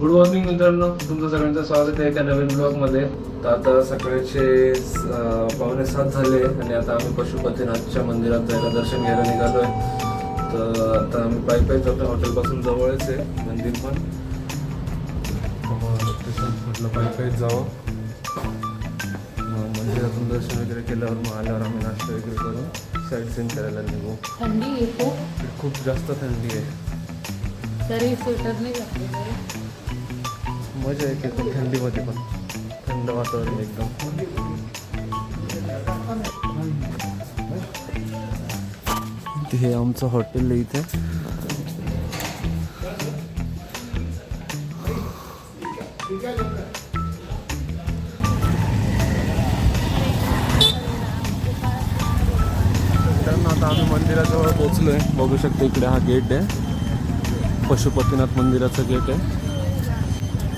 Good morning मित्रांनो, तुमचं सगळ्यांचं स्वागत आहे एका नवीन ब्लॉगमध्ये. तर आता सकाळचे 6:45 झाले आणि आता आम्ही पशुपतीनाथच्या मंदिरात जायला दर्शन घ्यायला निघालोय. तर आता आम्ही पायी जातो. हॉटेलपासून जवळच आहे मंदिर पण. म्हटलं पायी जावं. मग मंदिरातून दर्शन वगैरे केल्यावर मग आल्यावर आम्ही नाश्ता वगैरे करून साईड सीन करायला निघू. थंडी आहे खूप जास्त थंडी आहे. तरी स्वेटर नाही घातलेलं. मजा येते पण थंडीमध्ये पण. थंड वातावरण एकदम. हे आमचं हॉटेल आहे इथे. आता आम्ही मंदिराजवळ पोहोचलोय. बघू शकतो इकडे हा गेट आहे. पशुपतीनाथ मंदिराचं गेट आहे.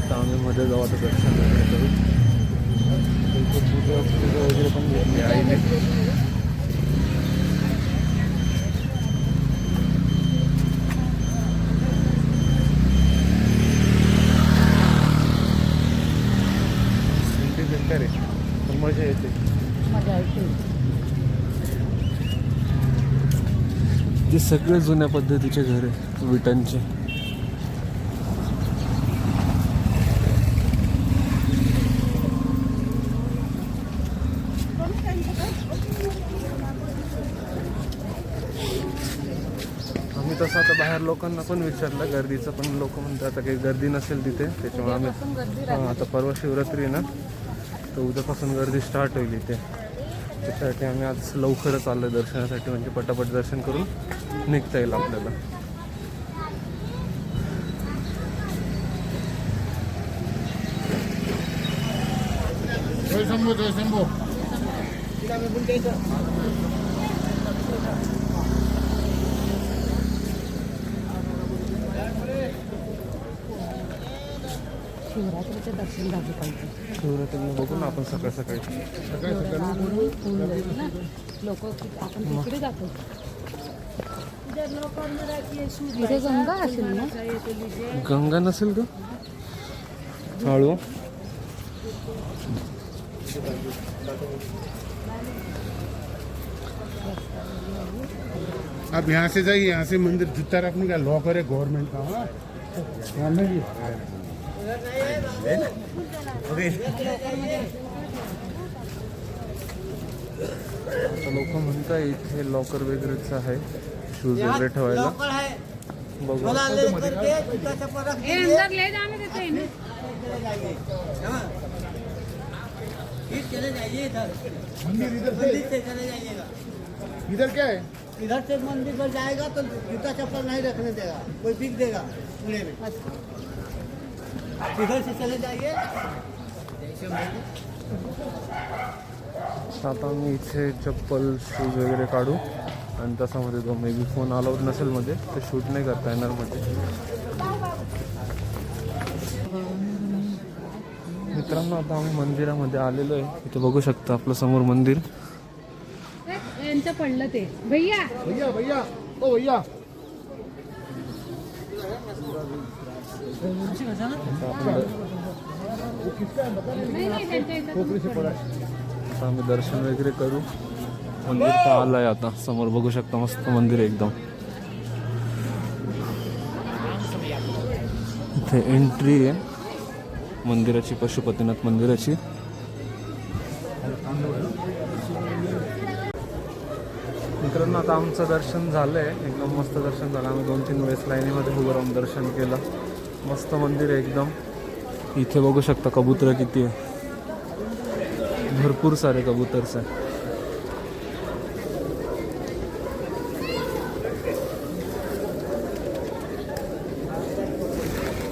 तर आम्ही मध्ये जाऊ आता दर्शन वगैरे करू. वगैरे पण घेतली आईने. बेकार आहे पण मजा येते. मजा येते. ते सगळे जुन्या पद्धतीचे घर आहे विटांचे. आम्ही तसं आता बाहेर लोकांना पण विचारलं गर्दीचं, पण लोक म्हणतात आता काही गर्दी नसेल तिथे. त्याच्यामुळे आम्ही आता परवा शिवरात्री आहे ना, तर उद्यापासून गर्दी स्टार्ट होईल इथे. त्यासाठी आम्ही आज लवकरच आलो दर्शनासाठी, म्हणजे पटापट दर्शन करून निघता येईल आपल्याला. शिवरात्रीचे दर्शन झाले पाहिजे. शिवरात्रीला बघू ना आपण सकाळ सकाळी. लोक आपण तिकडे जातो. इथे गंगा असेल ना? गंगा नसेल का? हळू. आप यहाँ से जाइए. यहाँ से मंदिर जितना रखने का लॉकर है गवर्नमेंट का. हाँ लोक म्हणता इथे लॉकर वगैरेच आहे शूज वगैरे ठेवायला. बघू. इधर क्या है? इधर से मंदिर पर जाएगा तो जूता चप्पल नहीं रखने देगा, कोई बिक देगा पूरे में. इधर से चले जाइए. आता आम्ही इथे चप्पल शूज वगैरे काढू आणि तसामध्ये जो मे बी फोन अलाउड नसेल मध्ये ते शूट नाही करता येणार मध्ये. मित्रांनो आता आम्ही मंदिरामध्ये आलेलो आहे. इथे बघू शकता आपलं समोर मंदिर. यांचं पडलं ते भैया भैया भैया ओ भैया. आता आम्ही दर्शन वगैरे करू. मंदिर तर आलंय आता समोर. बघू शकता मस्त मंदिर आहे एकदम. इथे एंट्री आहे मंदिराची, पशुपतीनाथ मंदिराची. मित्रांनो आता आमचं दर्शन झालंय. एकदम मस्त दर्शन झालं. आम्ही 2-3 वेळेस लाईनीमध्ये उभं राहून दर्शन केलं. मस्त मंदिर आहे एकदम. इथे बघू शकता कबूतर किती आहे. भरपूर सारे कबूतर्स आहे.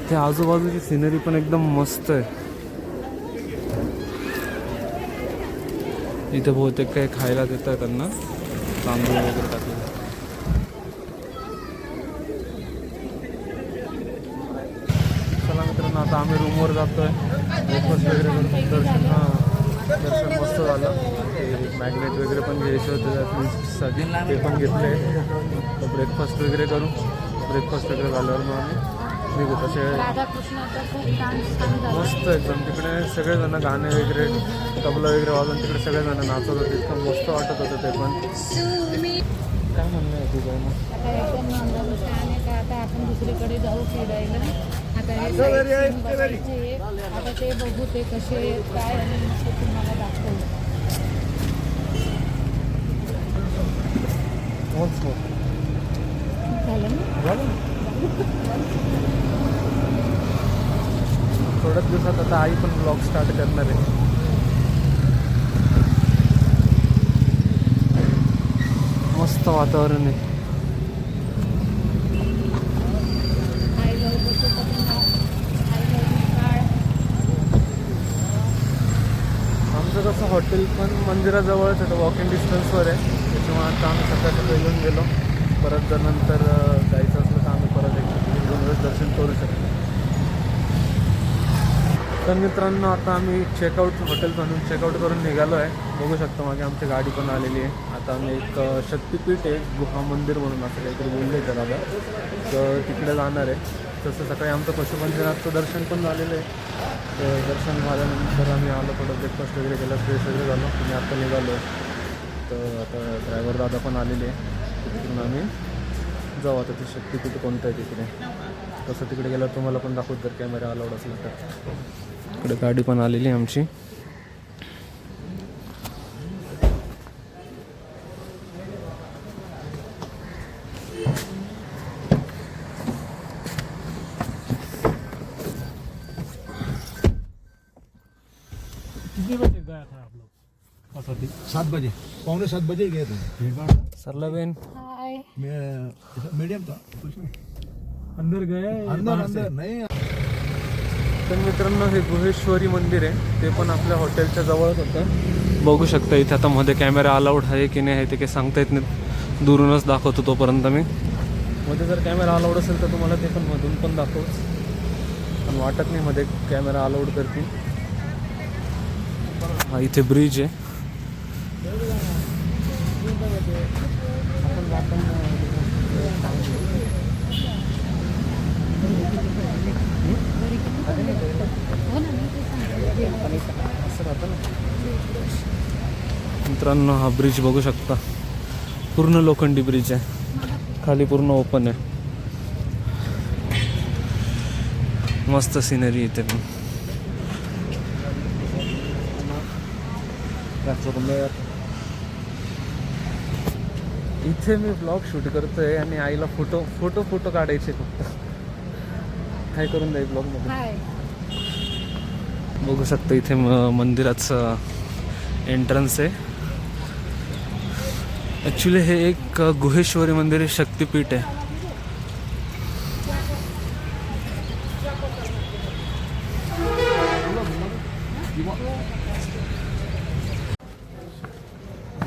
ते आजूबाजूची सिनरी पण एकदम मस्त आहे. इथे बहुतेक काही खायला देत आहे त्यांना. तांदूळ वगैरे टाकले. चला मित्रांनो आता आम्ही रूमवर जातोय. ब्रेकफास्ट वगैरे करून दर्शन मस्त झालं. मॅग्नेट वगैरे पण घ्यायचे होते साठी, ते पण घेतले. तर ब्रेकफास्ट वगैरे करू. ब्रेकफास्ट वगैरे झाल्यावर मग आम्ही निघू तसे राधाकृष्णाचा खूप डान्स छान झाला. मस्त एकदम तिकडे सगळेजण गाणे वगैरे तबला वगैरे वाजवून तिकडे सगळेजण नाचत होते. इतकं मस्त वाटत होतं ते पण. काय म्हणणं आहे तुझं मग? आता एकदम नंदन छान आहे का आता आपण दुसरीकडे जाऊ फिरायला. आता हे sightseeing बघायचे. आता ते बघू ते कसे आहेत, काय आणि मग ते तुम्हाला दाखवू. झालं ना? थोड्याच दिवसात आता आई पण ब्लॉग स्टार्ट करणार आहे. मस्त वातावरण आहे. आई लवकर आई लवकर आमचं कसं हॉटेल पण मंदिराजवळच आहे, वॉकिंग डिस्टन्सवर आहे. त्याच्यामुळे आता आम्ही सकाळी येऊन गेलो. परत जर नंतर जायचं असलं तर आम्ही परत एक 2 वेळेस दर्शन करू शकतो. तर मित्रांनो आता आम्ही चेकआउट हॉटेलमधून चेकआउट करून निघालो आहे. बघू शकतो मागे आमची गाडी पण आलेली आहे. आता आम्ही एक शक्तिपीठ आहे गुहा मंदिर म्हणून असं काहीतरी बोललं आहे दादा, तर तिकडे जाणार आहे. तसं सकाळी आमचं पशुपंचनाथचं दर्शन पण झालेलं आहे. तर दर्शन झाल्यानंतर आम्ही आलो, थोडं ब्रेकफास्ट वगैरे केलं, फ्रेश वगैरे झालो आणि आता निघालो. तर आता ड्रायव्हर दादा पण आलेले आहे. तिकडून आम्ही जाऊ. आता ते शक्तिपीठ कोणतं आहे तिकडे, तसं तिकडे गेल्यावर तुम्हाला पण दाखवत जर कॅमेरा अलाउड असला तर. इकडे गाडी पण आलेली आहे आमची. कितने बजे गया था आप लोग कसौटी? 7 बजे, पौने 7 बजे गए थे. सरलाबेन हाय. मैं मीडियम था, कुछ नहीं. अंदर गए अंदर नहीं. तर मित्रांनो हे गुहेश्वरी मंदिर आहे, ते पण आपल्या हॉटेलच्या जवळच होतं. बघू शकता इथे आता मध्ये कॅमेरा अलाउड आहे की नाही आहे ते काही सांगता येत नाही. दुरूनच दाखवतो तोपर्यंत मी. मध्ये जर कॅमेरा अलाउड असेल तर तुम्हाला ते पण मधून पण दाखवच, पण वाटत नाही मध्ये कॅमेरा अलाउड करतील. हा इथे ब्रिज आहे. हो ना मी ते सांगितलं. असं राहतं ना. मित्रांनो हा ब्रिज बघू शकता, पूर्ण लोखंडी ब्रिज आहे. खाली पूर्ण ओपन आहे. मस्त सिनरी इथे पण. इथे मी ब्लॉग शूट करतोय आणि आईला फोटो काढायचे फक्त. काय करून जाईल ब्लॉगमध्ये. हाय. बघू शकता इथे मंदिराचं एंट्रन्स आहे. ॲक्च्युली हे एक गुहेश्वरी मंदिर आहे, शक्तिपीठ आहे.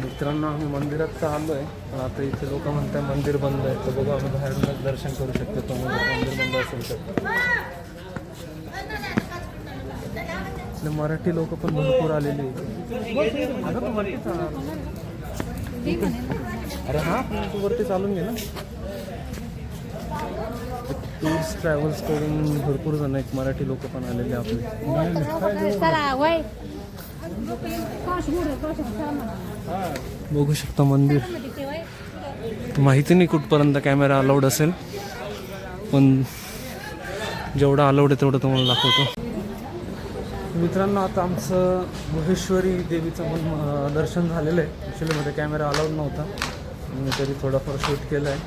मित्रांनो आम्ही मंदिरात तर आलो आहे, पण आता इथे लोक म्हणतात मंदिर बंद आहे. तर बघू आम्ही बाहेरूनच दर्शन करू शकतो. तो मंदिर बंद असेल तर. आपले मराठी लोक पण भरपूर आलेले आहेत. अरे हां, तू वरती चालून घे ना. टूर्स ट्रॅव्हल्स करून भरपूर जण एक मराठी लोक पण आलेले आपले. चला वय. बघू शकता मंदिर. माहिती नाही कुठपर्यंत कॅमेरा अलाउड असेल, पण जेवढा अलाउड आहे तेवढं तुम्हाला दाखवतो. मित्रांनो आता आमचं गुहेश्वरी देवीचं पण दर्शन झालेलं आहे. ॲक्च्युलीमध्ये कॅमेरा अलाउड नव्हता, मी तरी थोडाफार शूट केलं आहे.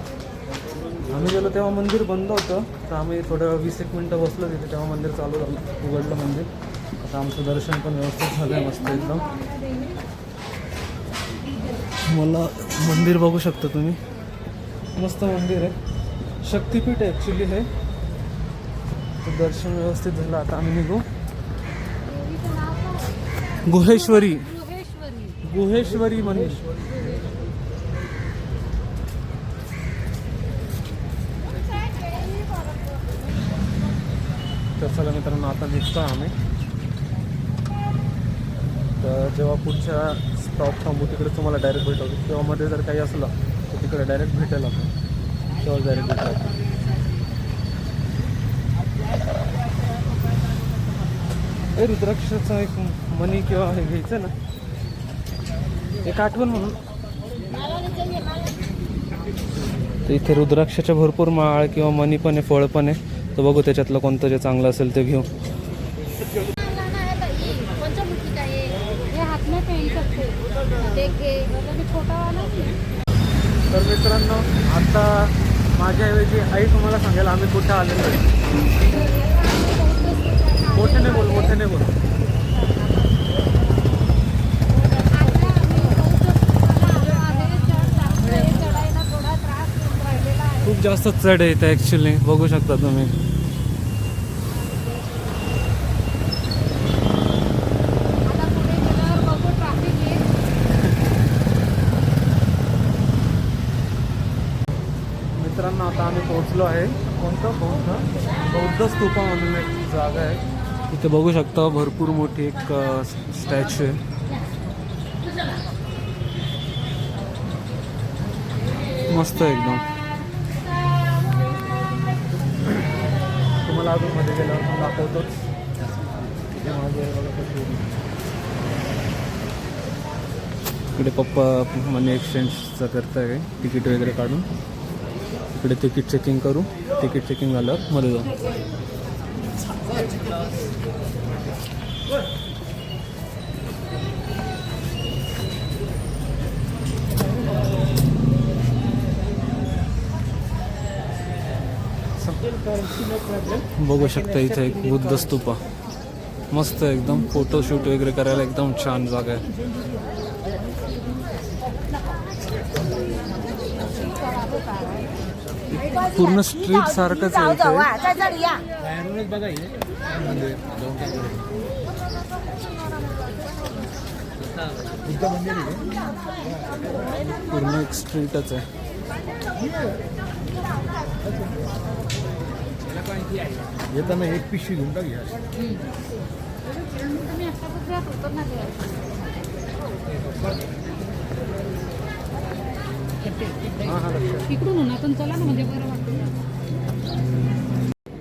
आम्ही गेलो तेव्हा मंदिर बंद होतं, तर आम्ही थोडं 20-1 मिनटं बसलो तिथे, तेव्हा मंदिर चालू झालं, उघडलं मंदिर. आता आमचं दर्शन पण व्यवस्थित झालं आहे, मस्त एकदम. मला मंदिर बघू शकता तुम्ही, मस्त मंदिर आहे. शक्तिपीठ आहे ॲक्च्युली हे. तर दर्शन व्यवस्थित झालं. आता आम्ही निघू. गुहेश्वरी मंदिर. तर चला मित्रांनो आता निघतो आम्ही. तर जेव्हा पुढच्या स्टॉप थांबू तिकडे तुम्हाला डायरेक्ट भेटवतो. तेव्हा मध्ये जर काही असलं तर तिकडे डायरेक्ट भेटेल आपण, तेव्हा डायरेक्ट भेटू. हे रुद्राक्षाचा एक मनी किंवा हे घ्यायचं ना, एक आठवण म्हणून. तर इथे रुद्राक्षाच्या भरपूर माळ किंवा मनी पण आहे, फळ पण आहे. तर बघू त्याच्यातलं कोणतं जे चांगलं असेल ते घेऊ. हे हाथ में पहन सकते देखे छोटा वाला. तर मित्रांनो, आता माझ्याऐवजी आई तुम्हाला सांगेल आम्ही कुठं आलेलो आहे. मोठ्याने बोल, मोठ्याने बोल. खूप जास्त चढ आहे इथे ॲक्च्युली, बघू शकता तुम्ही. मित्रांनो, आता आम्ही पोहोचलो आहे. कोणतं बौद्ध स्तूपा म्हणून एक जागा आहे. इथे बघू शकता भरपूर मोठी एक स्टॅच्यू आहे. मस्त आहे एकदम. तुम्हाला अजून मध्ये गेल्यावर पण दाखवतोच. इथे माझे इकडे पप्पा मनी एक्सचेंजचं करताय, तिकीट वगैरे काढून. इकडे तिकीट चेकिंग करू. तिकीट चेकिंग झाल्यावर मध्ये जाऊ. बघू शकता इथे एक बुद्ध स्तूपा. मस्त एकदम, फोटोशूट वगैरे करायला एकदम छान जागा आहे. पूर्ण स्ट्रीट सारखंच आहे इथे. पूर्ण एक स्ट्रीटच आहे. येताना एक पिशवी घेऊन टाक घ्या. इकडून उन्हातून चला ना, म्हणजे बरं वाटतं.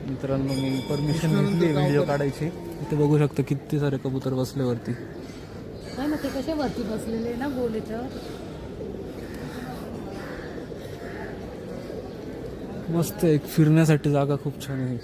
मित्रांनो, मी परमिशन घेतली व्हिडिओ काढायची. इथे बघू शकता किती सारे कबूतर बसले वरती. काय ना, ते कसे वरती बसलेले ना गोलेच्या. मस्त एक फिरण्यासाठी जागा खूप छान आहे.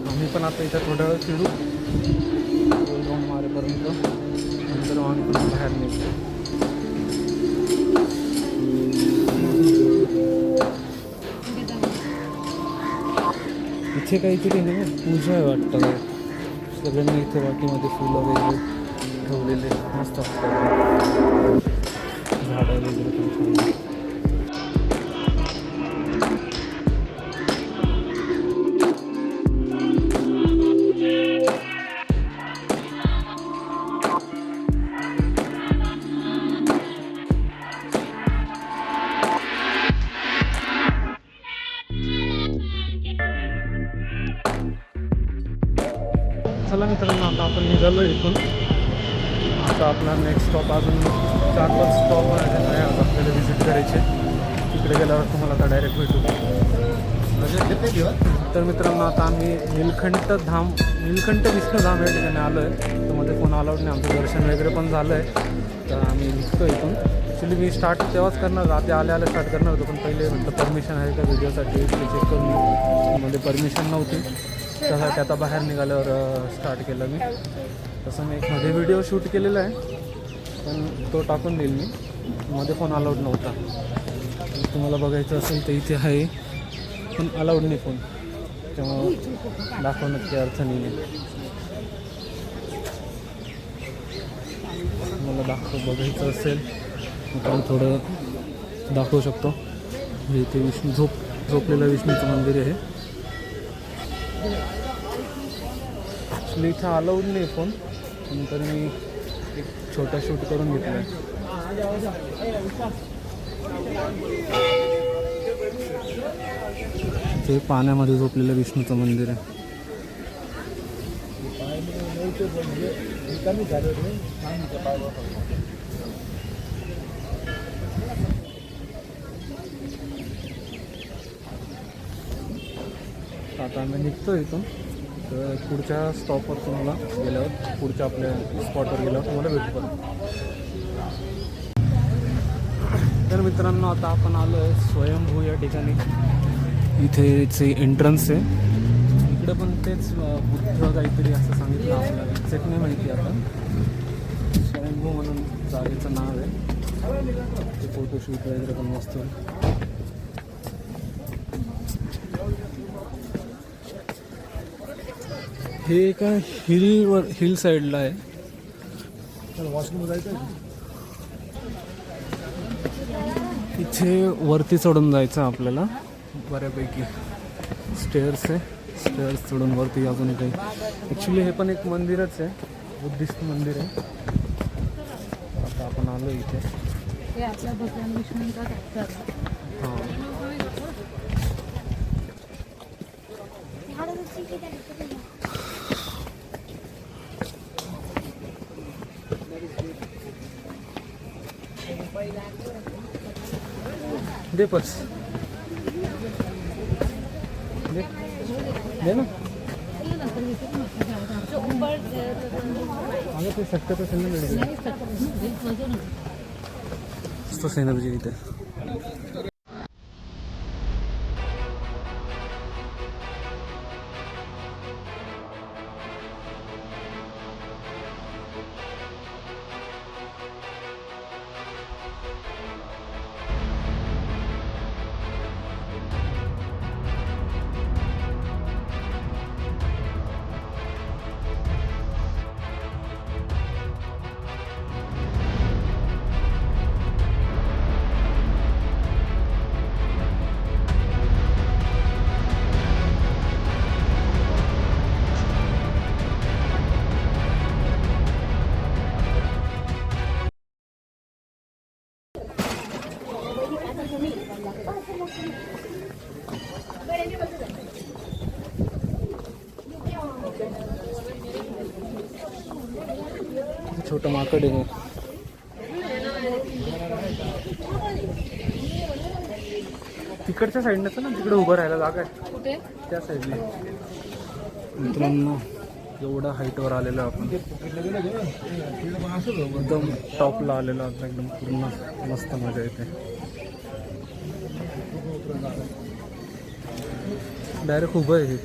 आम्ही पण आता इथं थोडा वेळ फिरू, गोल मारेपर्यंत. नंतर आम्ही पण बाहेर निघतो. इथे काहीतरी नाही पूजा आहे वाटतं. सगळ्यांनी इथे वाटीमध्ये फुलं वगैरे ठेवलेले, मस्त वाटतं. झाडं वगैरे पण छान. चला मित्रांनो, आता आपण निघालो इथून. आता आपला नेक्स्ट स्टॉप अजून 4-5 स्टॉप आहे आपल्याला व्हिजिट करायचे. तिकडे गेल्यावर तुम्हाला आता डायरेक्ट भेटू. तर मित्रांनो, आता आम्ही नीलकंठ विष्णुधाम या ठिकाणी आलो आहे. तर मध्ये फोन अलाउड नाही, आमचं दर्शन वगैरे पण झालं आहे. तर आम्ही निघतो इथून. ॲक्च्युली मी स्टार्ट तेव्हाच करणार, आधी आल्या स्टार्ट करणार होतो, पण पहिले म्हटलं परमिशन आहे का व्हिडिओसाठी ते चेक करून. मध्ये परमिशन नव्हती, त्यासाठी आता बाहेर निघाल्यावर स्टार्ट केलं मी. तसं मी एक मध्ये व्हिडिओ शूट केलेला आहे, पण तो टाकून देईल मी. मध्ये फोन अलाउड नव्हता. तुम्हाला बघायचं असेल तर इथे आहे, पण अलाउड नाही फोन, त्यामुळं दाखवण्यात काही अर्थ नाही आहे. मला बघायचं असेल तर थोडं दाखवू शकतो. इथे विष्णू झोपलेलं विष्णूचं मंदिर आहे. ॲक्च्युली इथं अलाउड नाही फोन, नंतर मी एक छोटा शूट करून घेतला आहे. ते पाण्यामध्ये झोपलेलं विष्णूचं मंदिर आहे. आता आम्ही निघतो इथून, तर पुढच्या स्टॉपवर तुम्हाला गेल्यावर, पुढच्या आपल्या स्पॉटवर गेल्यावर तुम्हाला भेटू परत. तर मित्रांनो, आता आपण आलो आहे स्वयंभू या ठिकाणी. इथेचे एंट्रन्स आहे. इकडे पण तेच बुद्ध काहीतरी असं सांगितलं आपल्याला, एक्झॅक्ट नाही माहिती. आता स्वयंभू म्हणून जागेचं नाव आहे. ते फोटोशूट वगैरे पण मस्त आहे. हे एका हिल साईडला आहे. वॉशरूम जायचं इथे वरती चढून जायचं आपल्याला. बऱ्यापैकी स्टेअर्स आहे. स्टेअर्स चढून वरती अजून काही. ॲक्च्युली हे पण एक मंदिरच आहे, बुद्धिस्ट मंदिर आहे. आता आपण आलो इथे. हे आपल्या भगवान विष्णूंचा डॉक्टर. हां, दे पर्स, दे ना. अगं ते शक्यतो मस्त एनर्जी इथे. छोटं माकड आहे. तिकडच्या साईडनंच ना, तिकडे उभं राहायला जागा आहे कुठे? त्या साईडने. मित्रांनो, एवढा हाईटवर आलेलो आपण, एकदम टॉपला आलेलो आपण, एकदम पूर्ण मस्त मजा येते. डायरेक्ट उभं आहे हे.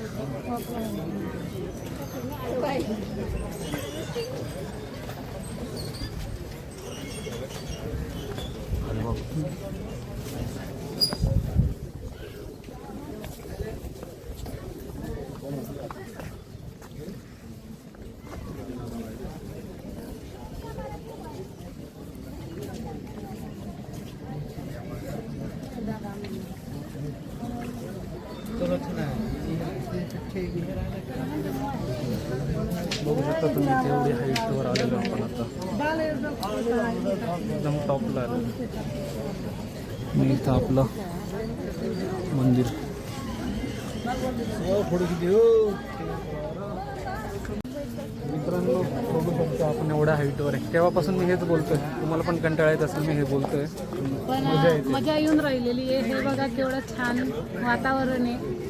बघू शकता तुम्ही, तेवढी हाईटवर आलेलो आपण आता, एकदम टॉपला आलेलो. आणि इथं आपलं मंदिर. मित्रांनो, बघू शकतो आपण एवढ्या हाईटवर आहे. तेव्हापासून मी हेच बोलतोय, तुम्हाला पण कंटाळा येत असेल मी हे बोलतोय. मजा येते. मजा येऊन राहिलेली आहे. हे बघा केवढं छान वातावरण आहे.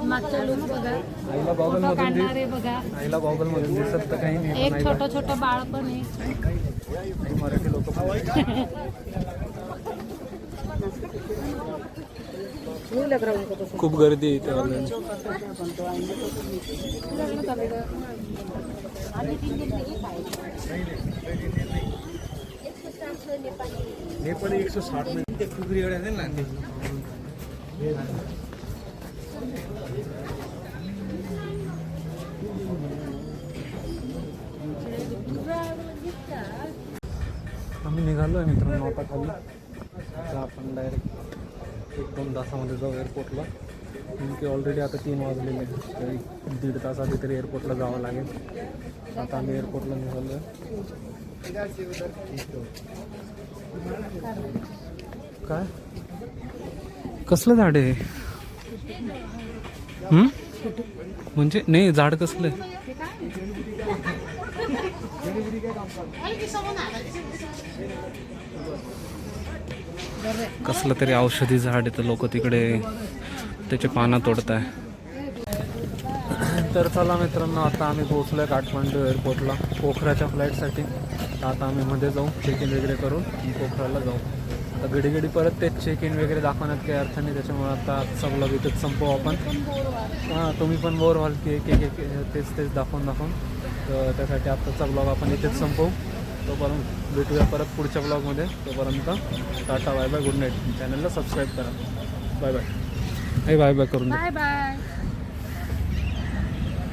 मागच्या लोक बघा, आईला गॉगल फोटो मधून काढणारे बघा. आईला गॉगल मधून दिसत तर काही नाही, एक पण छोटं छोटं बाळ पण आहे. आईला मराठी लोक खूप गर्दी आहे इथे ऑलरेडी. हे पण 160 मिनिट फुगरी आहे ना. आम्ही निघालो आहे मित्रांनो आता खाली. आता आपण डायरेक्ट 1-2 तासामध्ये जाऊ एअरपोर्टला. की ऑलरेडी आता 3 वाजलेले आहेत, तरी 1.5 तास आधी तरी एअरपोर्टला जावं लागेल. आता आम्ही एअरपोर्टला निघालो आहे. काय कसलं झाड आहे? म्हणजे नाही, झाड कसलं आहे? कसलं तरी औषधी झाड आहे तर लोक तिकडे त्याचे पानं तोडत आहे. तर चला मित्रांनो, आता आम्ही पोहोचलो आहे काठमांडू एअरपोर्टला पोखराच्या फ्लाईटसाठी. तर आता आम्ही मध्ये जाऊ, चेक इन वगैरे करून पोखराला जाऊ. आता घडी परत तेच चेक इन वगैरे दाखवण्यात काही अर्थ नाही, त्याच्यामुळे आता आजचा ब्लॉग इथेच संपवू आपण. हां, तुम्ही पण बोर व्हाल की एक तेच दाखवून तर त्यासाठी आत्ताचा ब्लॉग आपण इथेच संपवू. तोपर्यंत भेटूया परत पुढच्या ब्लॉगमध्ये. तोपर्यंत tata, bye bye, good night. चॅनलला सबस्क्राईब करा. Bye bye. बाय बाय करून द्या. Bye bye.